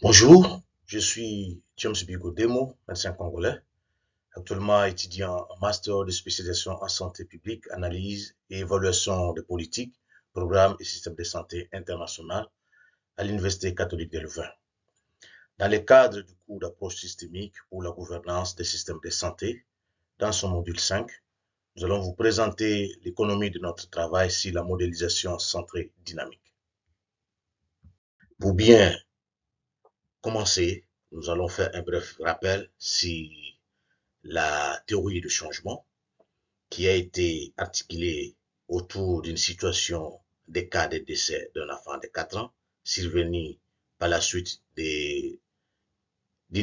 Bonjour, je suis James Bigodemo, médecin congolais, actuellement étudiant en master de spécialisation en santé publique, analyse et évaluation des politiques, programmes et systèmes de santé international à l'Université catholique de Louvain. Dans le cadre du cours d'approche systémique pour la gouvernance des systèmes de santé, dans son module 5, nous allons vous présenter l'économie de notre travail sur la modélisation centrée dynamique. Pour bien commencer, nous allons faire un bref rappel sur la théorie du changement qui a été articulée autour d'une situation des cas de décès d'un enfant de 4 ans survenu par la suite d'une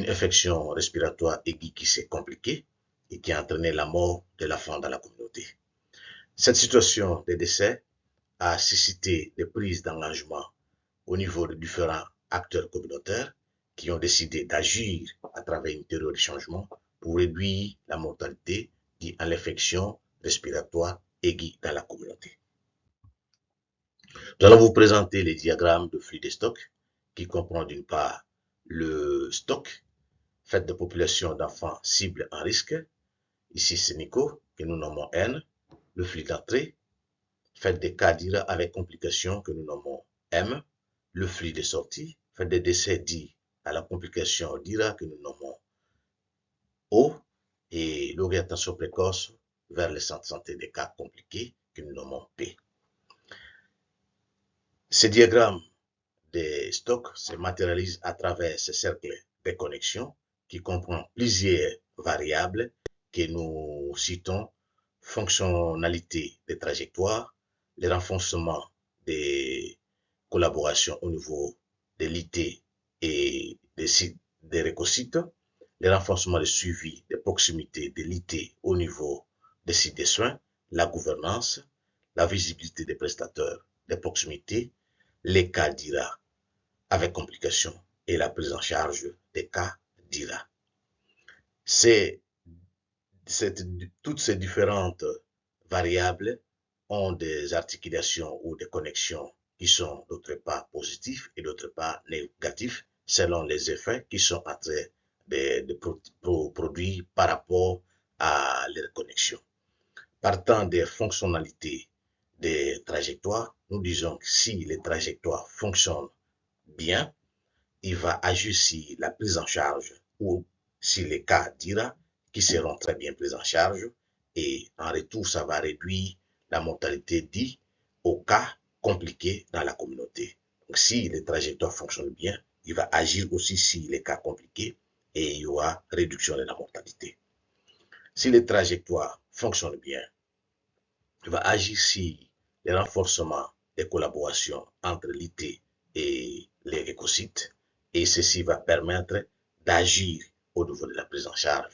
infection respiratoire aiguë qui s'est compliquée et qui a entraîné la mort de l'enfant dans la communauté. Cette situation de décès a suscité des prises d'engagement au niveau de différents acteurs communautaires qui ont décidé d'agir à travers une théorie de changement pour réduire la mortalité due à l'infection respiratoire aiguë dans la communauté. Nous allons vous présenter les diagrammes de flux de stock qui comprend d'une part le stock fait de populations d'enfants cibles en risque, ici c'est Nico, que nous nommons N, le flux d'entrée fait des cas d'IRA avec complications que nous nommons M, le flux de sortie fait des décès dits à la complication d'IRA que nous nommons O, et l'orientation précoce vers les centres de santé des cas compliqués que nous nommons P. Ces diagrammes des stocks se matérialisent à travers ce cercle de connexion qui comprend plusieurs variables que nous citons fonctionnalité des trajectoires, le renforcement des collaborations au niveau de l'IT et des sites des récocytes, le renforcement du suivi de proximité de l'IT au niveau des sites de soins, la gouvernance, la visibilité des prestataires de proximité, les cas d'IRA avec complications et la prise en charge des cas d'IRA. Toutes ces différentes variables ont des articulations ou des connexions qui sont d'autre part positifs et d'autre part négatifs selon les effets qui sont en train de produire par rapport à leurs connexions. Partant des fonctionnalités des trajectoires, nous disons que si les trajectoires fonctionnent bien, il va agir sur la prise en charge ou sur les cas d'IRA qui seront très bien pris en charge et en retour, ça va réduire la mortalité due aux cas compliqués dans la communauté. Donc, si les trajectoires fonctionnent bien, il va agir aussi sur les cas compliqués et il y aura réduction de la mortalité. Si les trajectoires fonctionnent bien, il va agir sur le renforcement des collaborations entre l'IT et les écosites et ceci va permettre d'agir au niveau de la prise en charge.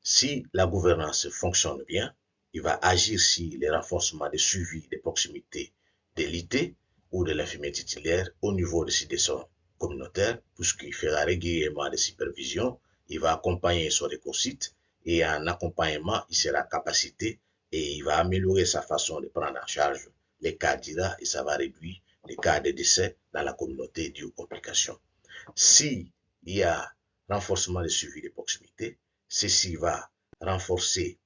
Si la gouvernance fonctionne bien, il va agir sur le renforcement des suivis de proximité de l'IT ou de l'infirmier titulaire au niveau de ses soins communautaires, puisqu'il fera régulièrement des supervisions, il va accompagner son écosite et en accompagnement, il sera capacité et il va améliorer sa façon de prendre en charge les cas d'IRA et ça va réduire les cas de décès dans la communauté dues aux complications. Si il y a renforcement des suivis de proximité, ceci va renforcer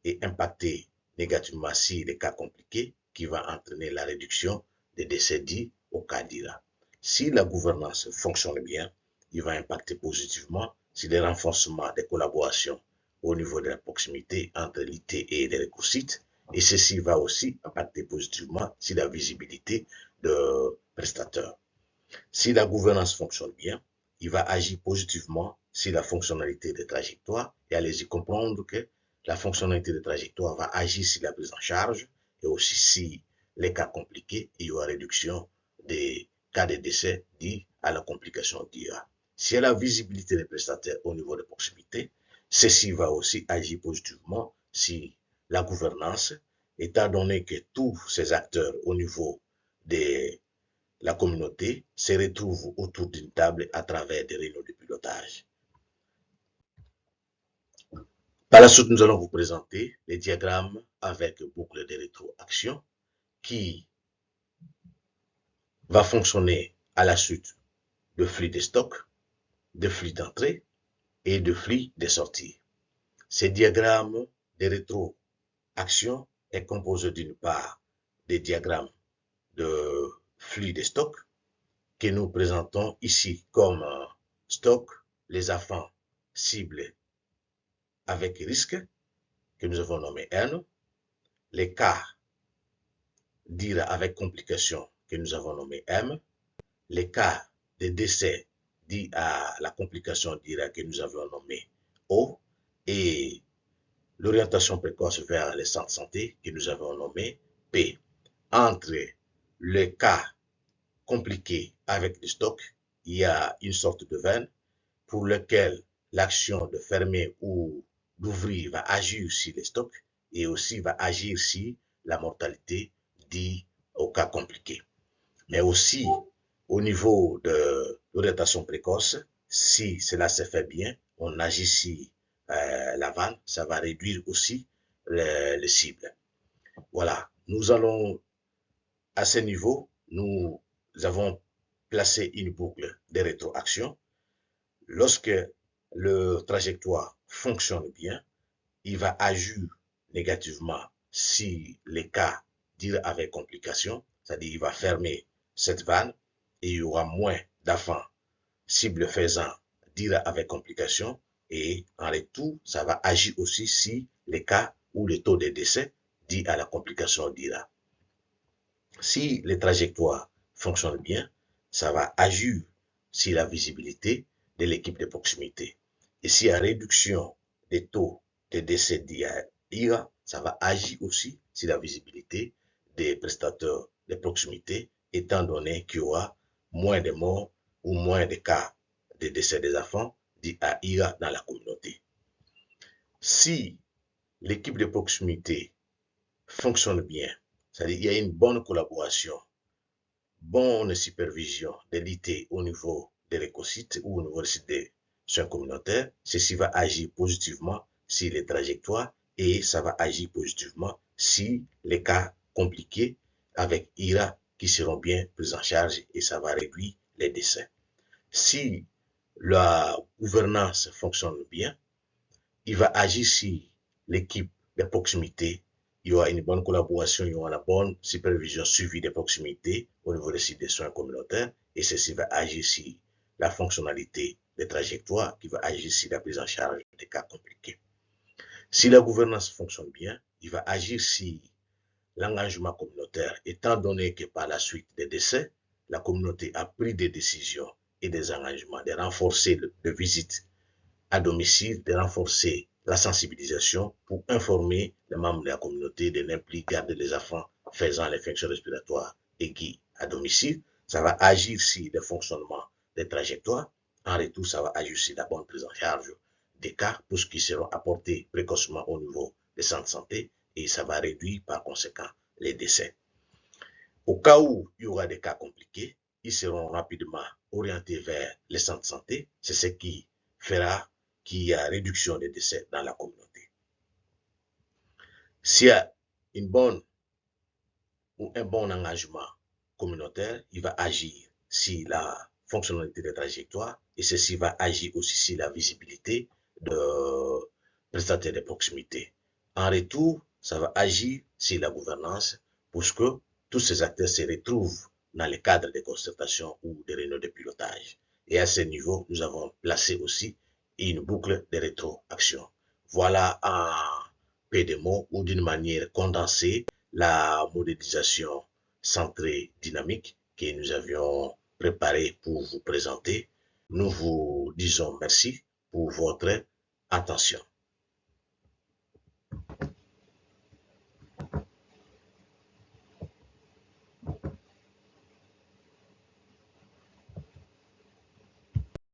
et impacter négativement sur les cas compliqués qui va entraîner la réduction des décès dits au cas d'IRA. Si la gouvernance fonctionne bien, il va impacter positivement sur le renforcement des collaborations au niveau de la proximité entre l'IT et les récocytes et ceci va aussi impacter positivement sur la visibilité de prestataires. Si la gouvernance fonctionne bien, il va agir positivement sur la fonctionnalité des trajectoires et allez-y comprendre que la fonctionnalité des trajectoires va agir sur la prise en charge et aussi sur les cas compliqués, il y aura réduction des cas de décès dus à la complication d'IA. Si elle a la visibilité des prestataires au niveau de proximité, ceci va aussi agir positivement sur la gouvernance, étant donné que tous ces acteurs au niveau des la communauté se retrouve autour d'une table à travers des réunions de pilotage. Par la suite, nous allons vous présenter les diagrammes avec boucle de rétroaction qui va fonctionner à la suite de flux de stock, de flux d'entrée et de flux de sortie. Ces diagrammes de rétroaction est composé d'une part des diagrammes de flux de stock que nous présentons ici comme stock, les enfants cibles avec risque que nous avons nommé N, les cas d'IRA avec complication que nous avons nommé M, les cas de décès dits à la complication d'IRA que nous avons nommé O, et l'orientation précoce vers les centres de santé que nous avons nommé P. Entre les cas compliqués avec le stock, il y a une sorte de veine pour lequel l'action de fermer ou d'ouvrir va agir sur les stocks et aussi va agir sur la mortalité due au cas compliqué. Mais aussi au niveau de l'orientation précoce, si cela se fait bien, on agit sur la vanne, ça va réduire aussi les cibles. Voilà, nous allons à ce niveau, nous avons placé une boucle de rétroaction. Lorsque le trajectoire fonctionne bien, il va agir négativement si les cas d'IRA avec complication, c'est-à-dire il va fermer cette vanne et il y aura moins d'enfants cibles faisant d'IRA avec complication, et en retour, ça va agir aussi si les cas ou le taux de décès dû à la complication d'IRA. Si les trajectoires fonctionnent bien, ça va agir sur la visibilité de l'équipe de proximité. Et s'il y a réduction des taux de décès d'IRA, ça va agir aussi sur la visibilité des prestataires de proximité, étant donné qu'il y aura moins de morts ou moins de cas de décès des enfants dits à IRA dans la communauté. Si l'équipe de proximité fonctionne bien, c'est-à-dire qu'il y a une bonne collaboration, bonne supervision de l'IT au niveau des leucocytes ou au niveau des soins communautaires, ceci va agir positivement sur les trajectoires et ça va agir positivement sur les cas compliqués avec IRA qui seront bien pris en charge et ça va réduire les décès. Si la gouvernance fonctionne bien, il va agir sur l'équipe de proximité, il y aura une bonne collaboration, il y aura la bonne supervision suivie des proximités au niveau des sites de soins communautaires et ceci va agir sur la fonctionnalité des trajectoires qui va agir sur la prise en charge des cas compliqués. Si la gouvernance fonctionne bien, il va agir sur l'engagement communautaire, étant donné que par la suite des décès, la communauté a pris des décisions et des engagements de renforcer les visites à domicile, de renforcer la sensibilisation pour informer les membres de la communauté de l'implique garder les enfants faisant les fonctions respiratoires aiguës à domicile. Ça va agir sur le fonctionnement des trajectoires. En retour, ça va agir sur la bonne prise en charge des cas pour ce qui seront apportés précocement au niveau des centres de santé et ça va réduire par conséquent les décès. Au cas où il y aura des cas compliqués, ils seront rapidement orientés vers les centres de santé. C'est ce qui fera qu'il y a réduction des décès dans la communauté. S'il y a une bonne ou un bon engagement communautaire, il va agir sur la fonctionnalité des trajectoires et ceci va agir aussi sur la visibilité de prestataires de proximité. En retour, ça va agir sur la gouvernance pour que tous ces acteurs se retrouvent dans le cadre de concertation ou de réunions de pilotage. Et à ce niveau, nous avons placé aussi une boucle de rétroaction. Voilà en peu de mots ou d'une manière condensée la modélisation centrée dynamique que nous avions préparée pour vous présenter. Nous vous disons merci pour votre attention.